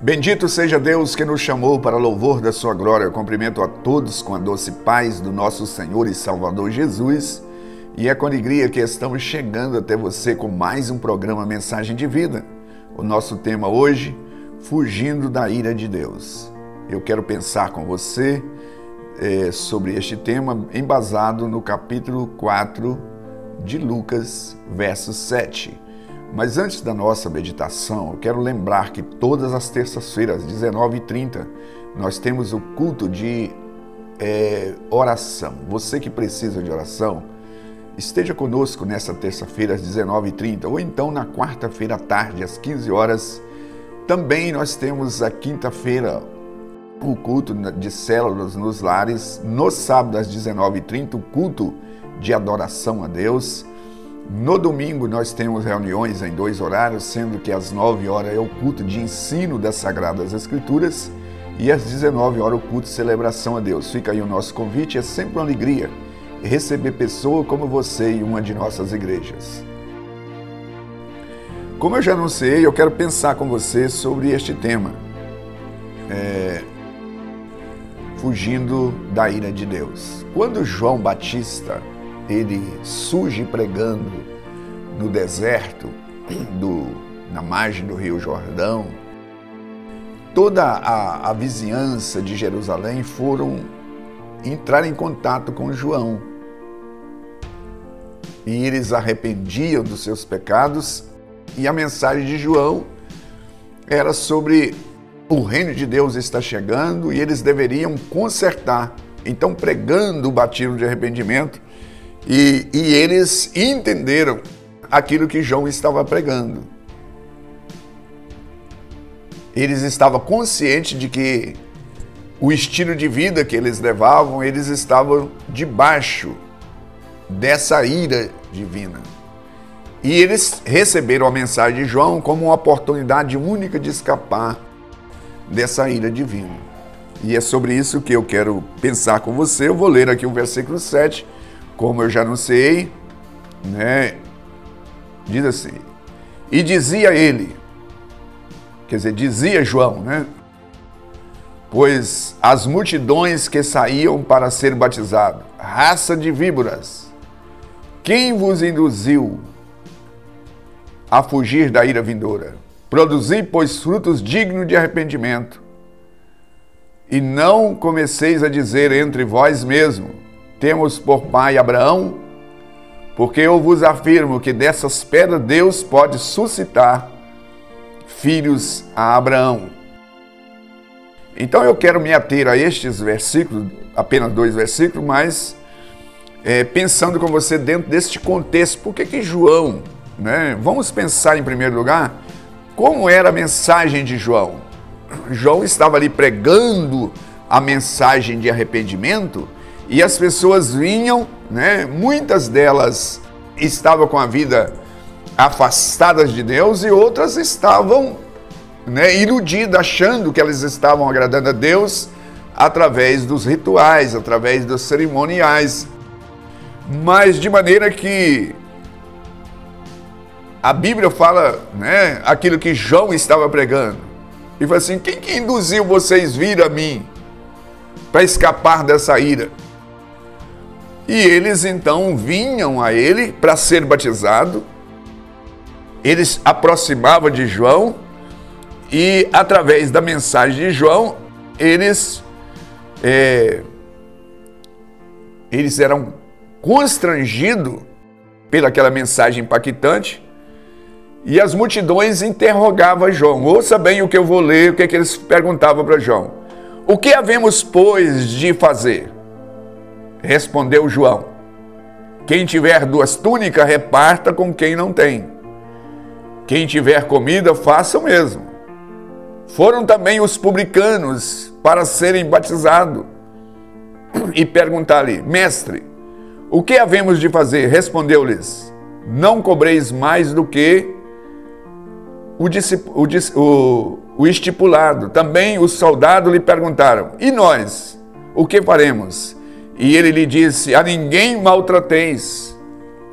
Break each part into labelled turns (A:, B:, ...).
A: Bendito seja Deus que nos chamou para louvor da sua glória. Eu cumprimento a todos com a doce paz do nosso Senhor e Salvador Jesus. E é com alegria que estamos chegando até você com mais um programa Mensagem de Vida. O nosso tema hoje, fugindo da ira de Deus. Eu quero pensar com você sobre este tema embasado no capítulo 4 de Lucas, verso 7. Mas antes da nossa meditação, eu quero lembrar que todas as terças-feiras, às 19h30, nós temos o culto de oração. Você que precisa de oração, esteja conosco nessa terça-feira, às 19h30, ou então na quarta-feira à tarde, às 15 horas. Também nós temos a quinta-feira, o culto de células nos lares. No sábado, às 19h30, o culto de adoração a Deus. No domingo nós temos reuniões em 2 horários, sendo que às 9 horas é o culto de ensino das Sagradas Escrituras e às 19 horas o culto de celebração a Deus. Fica aí o nosso convite, é sempre uma alegria receber pessoa como você em uma de nossas igrejas. Como eu já anunciei, eu quero pensar com você sobre este tema, fugindo da ira de Deus. Quando João Batista ele surge pregando no deserto, na margem do Rio Jordão, toda a vizinhança de Jerusalém foram entrar em contato com João. E eles arrependiam dos seus pecados, e a mensagem de João era sobre o reino de Deus está chegando e eles deveriam consertar. Então, pregando o batismo de arrependimento, e eles entenderam aquilo que João estava pregando. Eles estavam conscientes de que o estilo de vida que eles levavam, eles estavam debaixo dessa ira divina. E eles receberam a mensagem de João como uma oportunidade única de escapar dessa ira divina. E é sobre isso que eu quero pensar com você. Eu vou ler aqui o versículo 7. Como eu já anunciei, diz assim: e dizia ele, quer dizer, dizia João, pois as multidões que saíam para ser batizado, raça de víboras, quem vos induziu a fugir da ira vindoura? Produzi, pois, frutos dignos de arrependimento, e não comeceis a dizer entre vós mesmos, temos por pai Abraão, porque eu vos afirmo que dessas pedras Deus pode suscitar filhos a Abraão. Então eu quero me ater a estes versículos, apenas 2 versículos, mas pensando com você dentro deste contexto. Por que João, Vamos pensar em primeiro lugar, como era a mensagem de João. João estava ali pregando a mensagem de arrependimento, e as pessoas vinham, muitas delas estavam com a vida afastadas de Deus e outras estavam iludidas, achando que elas estavam agradando a Deus através dos rituais, através dos cerimoniais. Mas de maneira que a Bíblia fala aquilo que João estava pregando. E fala assim: quem que induziu vocês vir a mim para escapar dessa ira? E eles então vinham a ele para ser batizado. Eles aproximavam de João e através da mensagem de João, eles eram constrangidos pelaquela mensagem impactante, e as multidões interrogavam João. Ouça bem o que eu vou ler, o que eles perguntavam para João. O que havemos, pois, de fazer? Respondeu João: quem tiver 2 túnicas, reparta com quem não tem. Quem tiver comida, faça o mesmo. Foram também os publicanos para serem batizados e perguntar-lhe: mestre, o que havemos de fazer? Respondeu-lhes: não cobreis mais do que o estipulado. Também os soldados lhe perguntaram: e nós, o que faremos? E ele lhe disse: a ninguém maltrateis,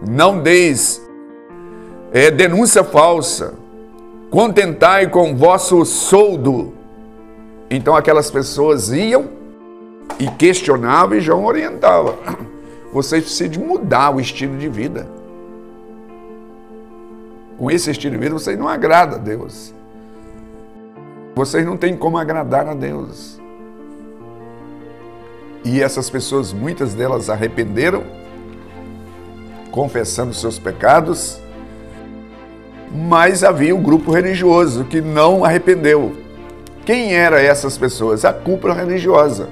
A: não deis denúncia falsa, contentai com vosso soldo Então aquelas pessoas iam e questionavam e João orientava. Vocês precisam mudar o estilo de vida. Com esse estilo de vida vocês não agradam a Deus. Vocês não têm como agradar a Deus. E essas pessoas, muitas delas arrependeram, confessando seus pecados, mas havia um grupo religioso que não arrependeu. Quem eram essas pessoas? A cúpula religiosa.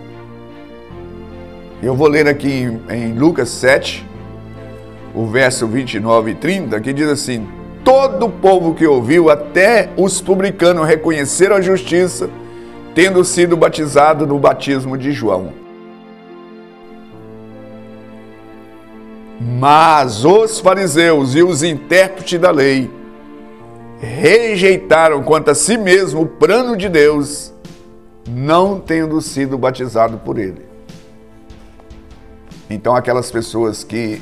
A: Eu vou ler aqui em Lucas 7, o verso 29 e 30, que diz assim: todo o povo que ouviu, até os publicanos, reconheceram a justiça, tendo sido batizado no batismo de João. Mas os fariseus e os intérpretes da lei rejeitaram quanto a si mesmo o plano de Deus, não tendo sido batizado por ele. Então aquelas pessoas que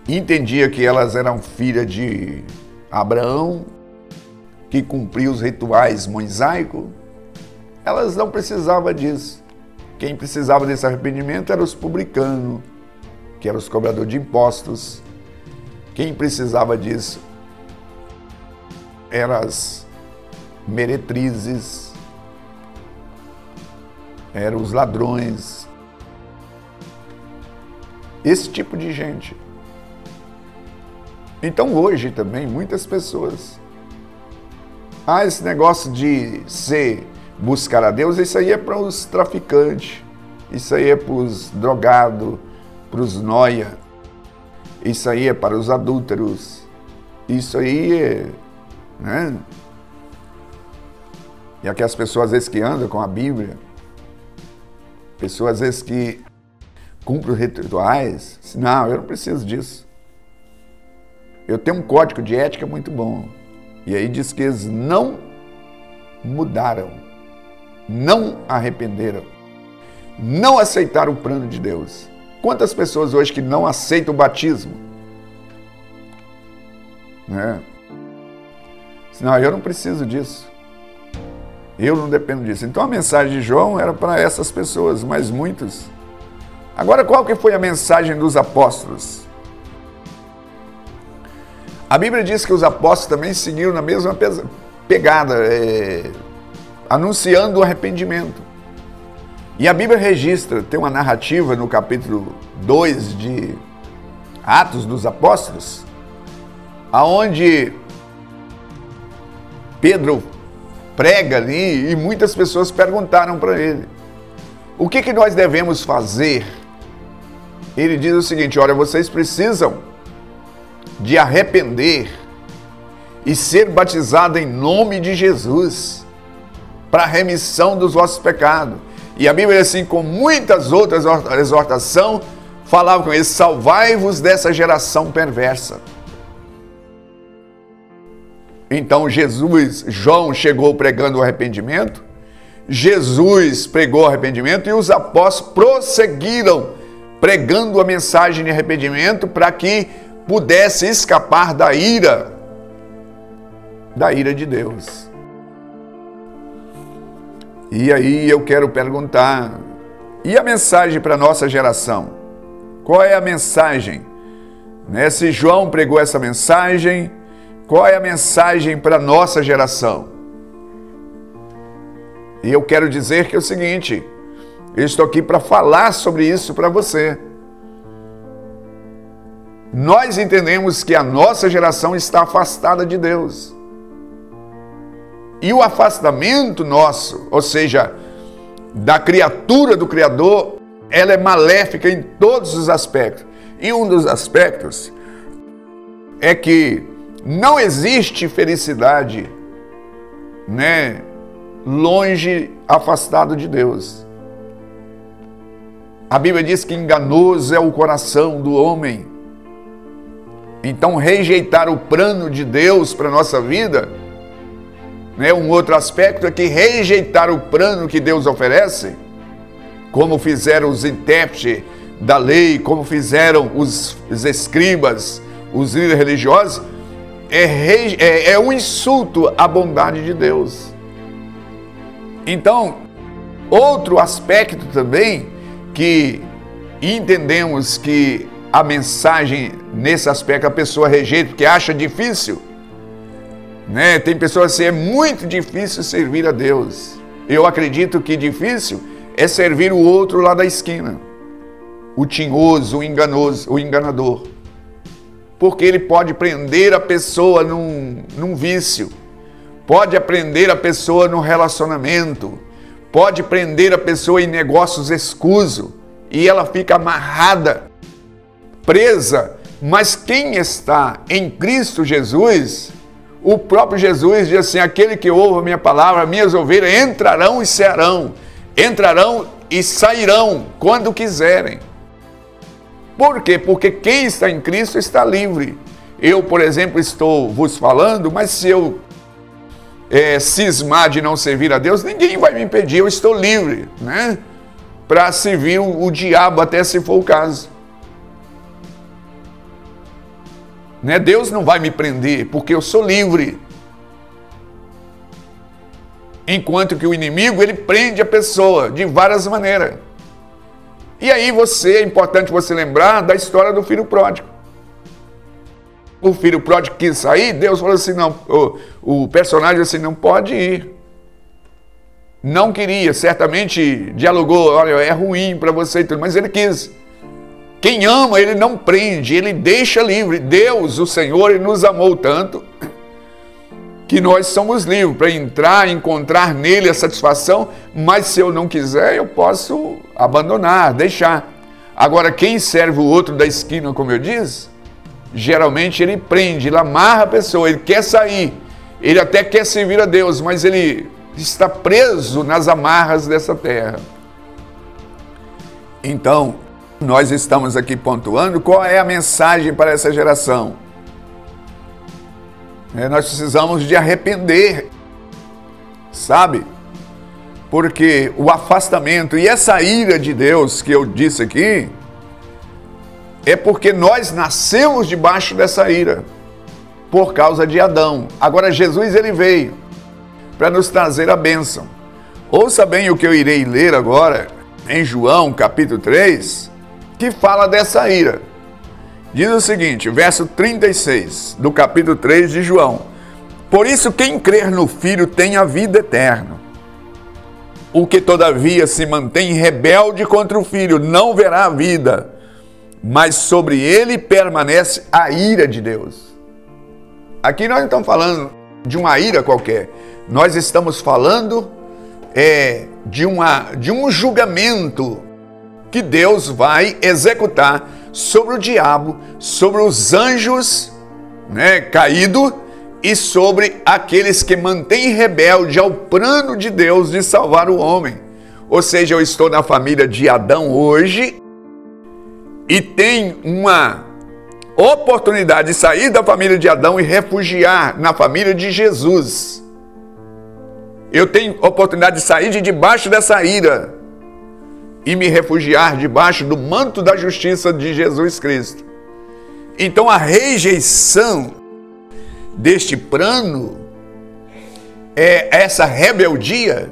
A: entendiam que elas eram filhas de Abraão, que cumpriam os rituais mosaicos, elas não precisavam disso. Quem precisava desse arrependimento eram os publicanos, que eram os cobradores de impostos. Quem precisava disso eram as meretrizes, eram os ladrões, esse tipo de gente. Então hoje também muitas pessoas, esse negócio de buscar a Deus, isso aí é para os traficantes, isso aí é para os drogados, para os nóia, isso aí é para os adúlteros, isso aí é, né? E aqui as pessoas às vezes que andam com a Bíblia, pessoas às vezes que cumprem os rituais, não, eu não preciso disso. Eu tenho um código de ética muito bom. E aí diz que eles não mudaram, não arrependeram, não aceitaram o plano de Deus. Quantas pessoas hoje que não aceitam o batismo? Né? Não, eu não preciso disso. Eu não dependo disso. Então a mensagem de João era para essas pessoas, mas muitos. Agora, qual que foi a mensagem dos apóstolos? A Bíblia diz que os apóstolos também seguiram na mesma pegada, anunciando o arrependimento. E a Bíblia registra, tem uma narrativa no capítulo 2 de Atos dos Apóstolos, aonde Pedro prega ali e muitas pessoas perguntaram para ele: o que nós devemos fazer? Ele diz o seguinte: olha, vocês precisam de arrepender e ser batizado em nome de Jesus para a remissão dos vossos pecados. E a Bíblia, assim, com muitas outras exortações, falava com eles: salvai-vos dessa geração perversa. Então João chegou pregando o arrependimento, Jesus pregou o arrependimento e os apóstolos prosseguiram pregando a mensagem de arrependimento para que pudesse escapar da ira de Deus. E aí eu quero perguntar, e a mensagem para a nossa geração? Qual é a mensagem? Se João pregou essa mensagem, qual é a mensagem para a nossa geração? E eu quero dizer que é o seguinte, eu estou aqui para falar sobre isso para você. Nós entendemos que a nossa geração está afastada de Deus. E o afastamento nosso, ou seja, da criatura do Criador, ela é maléfica em todos os aspectos. E um dos aspectos é que não existe felicidade, longe, afastado de Deus. A Bíblia diz que enganoso é o coração do homem. Então, rejeitar o plano de Deus para a nossa vida, um outro aspecto é que rejeitar o plano que Deus oferece, como fizeram os intérpretes da lei, como fizeram os escribas, os líderes religiosos, é um insulto à bondade de Deus. Então, outro aspecto também que entendemos que a mensagem nesse aspecto a pessoa rejeita porque acha difícil, né? Tem pessoas assim, é muito difícil servir a Deus. Eu acredito que difícil é servir o outro lá da esquina, o tinhoso, o enganoso, o enganador, porque ele pode prender a pessoa num vício, pode prender a pessoa no relacionamento, pode prender a pessoa em negócios escusos e ela fica amarrada, presa. Mas quem está em Cristo Jesus, o próprio Jesus diz assim: aquele que ouve a minha palavra, minhas ovelhas entrarão e sairão quando quiserem. Por quê? Porque quem está em Cristo está livre. Eu, por exemplo, estou vos falando, mas se eu cismar de não servir a Deus, ninguém vai me impedir, eu estou livre, né? Para servir o diabo até se for o caso. Né? Deus não vai me prender, porque eu sou livre. Enquanto que o inimigo, ele prende a pessoa de várias maneiras. E aí é importante você lembrar da história do filho pródigo. O filho pródigo quis sair, Deus falou assim, não, o personagem assim, não pode ir. Não queria, certamente dialogou, olha, é ruim para você e tudo, mas ele quis. Quem ama, ele não prende, ele deixa livre. Deus, o Senhor, ele nos amou tanto que nós somos livres para entrar, encontrar nele a satisfação, mas se eu não quiser, eu posso abandonar, deixar. Agora, quem serve o outro da esquina, como eu disse, geralmente ele prende, ele amarra a pessoa, ele quer sair, ele até quer servir a Deus, mas ele está preso nas amarras dessa terra. Então, nós estamos aqui pontuando qual é a mensagem para essa geração. Nós precisamos de arrepender, sabe? Porque o afastamento e essa ira de Deus que eu disse aqui, é porque nós nascemos debaixo dessa ira, por causa de Adão. Agora Jesus, ele veio para nos trazer a bênção. Ouça bem o que eu irei ler agora, em João capítulo 3, que fala dessa ira. Diz o seguinte, verso 36 do capítulo 3 de João: por isso quem crer no Filho tem a vida eterna. O que todavia se mantém rebelde contra o Filho não verá a vida, mas sobre ele permanece a ira de Deus. Aqui nós não estamos falando de uma ira qualquer, nós estamos falando de um julgamento que Deus vai executar sobre o diabo, sobre os anjos, né, caídos, e sobre aqueles que mantêm rebelde ao plano de Deus de salvar o homem. Ou seja, eu estou na família de Adão hoje e tem uma oportunidade de sair da família de Adão e refugiar na família de Jesus. Eu tenho oportunidade de sair de debaixo dessa ira e me refugiar debaixo do manto da justiça de Jesus Cristo. Então a rejeição deste plano, essa rebeldia,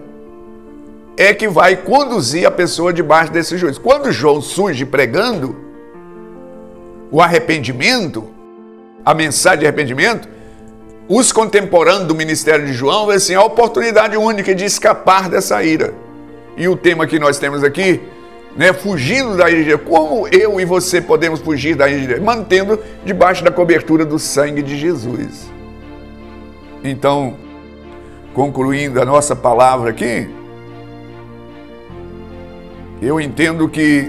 A: é que vai conduzir a pessoa debaixo desse juízo. Quando João surge pregando o arrependimento, a mensagem de arrependimento, os contemporâneos do ministério de João vê assim, a oportunidade única de escapar dessa ira. E o tema que nós temos aqui, né, fugindo da ira de Deus. Como eu e você podemos fugir da ira de Deus? Mantendo debaixo da cobertura do sangue de Jesus. Então, concluindo a nossa palavra aqui, eu entendo que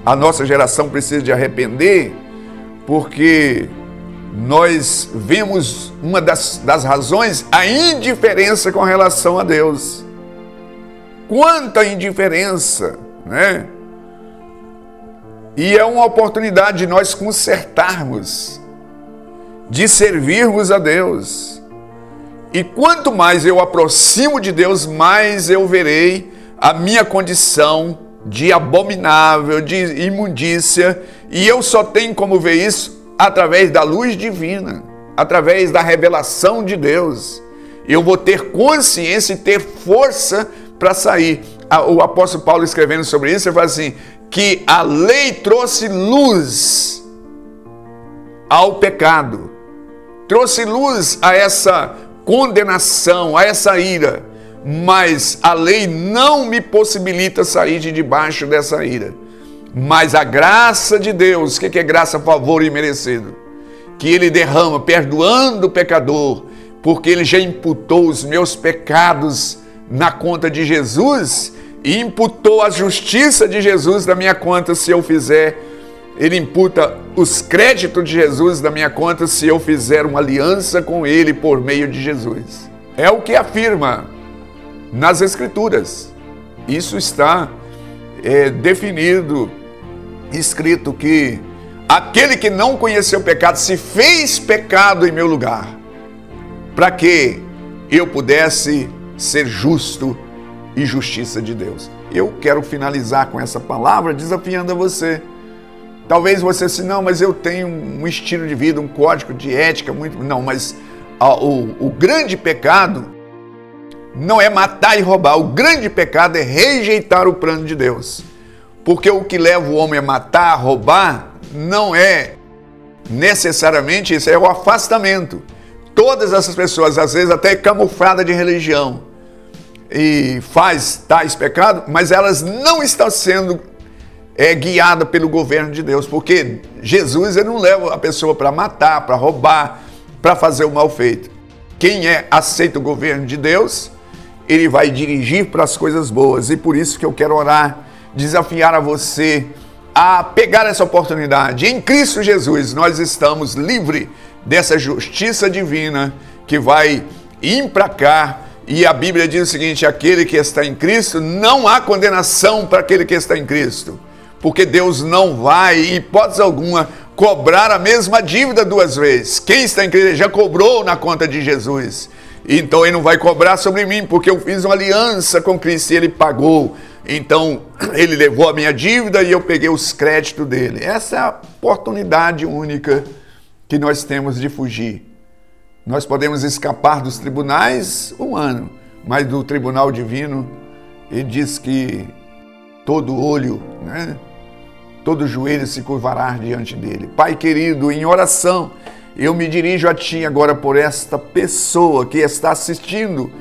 A: a nossa geração precisa de arrepender, porque nós vemos uma das razões, a indiferença com relação a Deus. Quanta indiferença, né? E é uma oportunidade de nós consertarmos, de servirmos a Deus. E quanto mais eu aproximo de Deus, mais eu verei a minha condição de abominável, de imundícia, e eu só tenho como ver isso através da luz divina, através da revelação de Deus. eu vou ter consciência e ter força para sair. O apóstolo Paulo, escrevendo sobre isso, ele fala assim, que a lei trouxe luz ao pecado, trouxe luz a essa condenação, a essa ira, mas a lei não me possibilita sair de debaixo dessa ira. Mas a graça de Deus, o que é graça, favor e merecido? Que Ele derrama, perdoando o pecador, porque Ele já imputou os meus pecados na conta de Jesus e imputou a justiça de Jesus na minha conta se eu fizer. Ele imputa os créditos de Jesus na minha conta se eu fizer uma aliança com Ele por meio de Jesus. É o que afirma nas Escrituras. Isso está definido, escrito que aquele que não conheceu o pecado se fez pecado em meu lugar, para que eu pudesse ser justo e justiça de Deus. Eu quero finalizar com essa palavra desafiando a você. Talvez você se não, mas eu tenho um estilo de vida, um código de ética muito... Não, mas o grande pecado não é matar e roubar. O grande pecado é rejeitar o plano de Deus. Porque o que leva o homem a matar, a roubar, não é necessariamente isso, é o afastamento. Todas essas pessoas, às vezes até camuflada de religião, e faz tais pecados, mas elas não estão sendo guiadas pelo governo de Deus, porque Jesus ele não leva a pessoa para matar, para roubar, para fazer o mal feito. Quem aceita o governo de Deus, ele vai dirigir para as coisas boas, e por isso que eu quero orar, desafiar a você a pegar essa oportunidade. Em Cristo Jesus nós estamos livres dessa justiça divina que vai implacar. E a Bíblia diz o seguinte, aquele que está em Cristo, não há condenação para aquele que está em Cristo. Porque Deus não vai, em hipótese alguma, cobrar a mesma dívida duas vezes. Quem está em Cristo já cobrou na conta de Jesus. Então Ele não vai cobrar sobre mim, porque eu fiz uma aliança com Cristo e Ele pagou. Então Ele levou a minha dívida e eu peguei os créditos dele. Essa é a oportunidade única que nós temos de fugir. Nós podemos escapar dos tribunais humanos, mas do tribunal divino, ele diz que todo olho, todo joelho se curvará diante dele. Pai querido, em oração, eu me dirijo a Ti agora por esta pessoa que está assistindo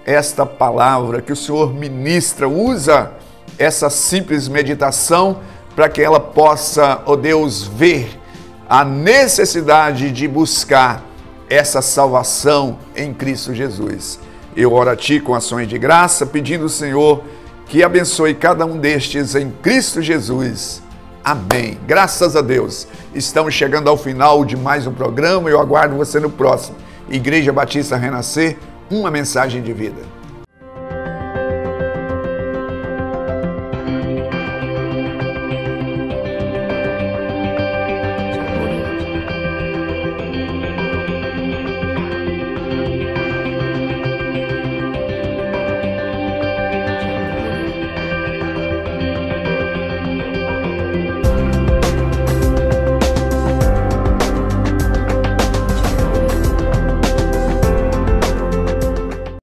A: esta palavra, que o Senhor ministra, usa essa simples meditação para que ela possa, ó Deus, ver a necessidade de buscar essa salvação em Cristo Jesus. Eu oro a Ti com ações de graça, pedindo ao Senhor que abençoe cada um destes em Cristo Jesus. Amém. Graças a Deus. Estamos chegando ao final de mais um programa. Eu aguardo você no próximo. Igreja Batista Renascer, uma mensagem de vida.